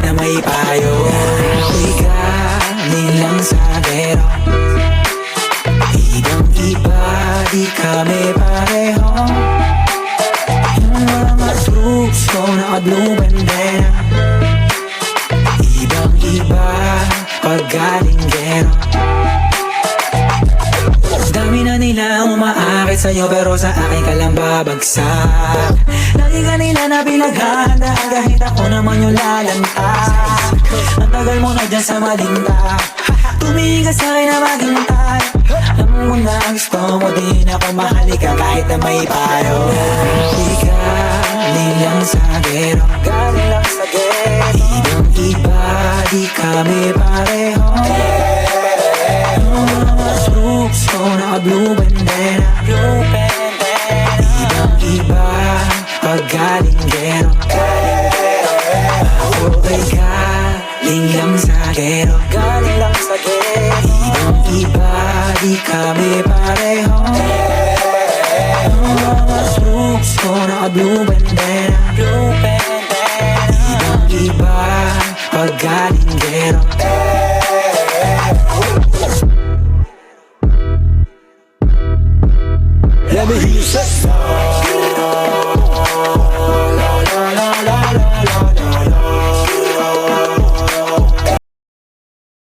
na may payo. Ako'y galing lang sa gero, ibang-iba, di kami pareho. Yung mga troops ko naka-blue bandera, ibang-iba pag galing gero. Dami na nila umaakit sa'yo, pero sa akin ka lang babagsak. Lagi ka nila na pinaghahandaan, kahit ako naman yung lalanta. Ang tagal mo na dyan sa malinta, tumingin ka sa'kin na maghintay. Alam mo na gusto mo din ako, mahalika kahit na may payo. Di galing lang sa gero, galing lang sa gero. Ibang-iba, di kami pareho. Troops ko naka-blue bandera, ibang-iba pag galing gero. Ako'y galing lang sa gero, galing lang sa gero. Ibang-iba, di kami pareho. Troops ko naka-blue bandera, ibang-iba pag galing gero. Let me hear you say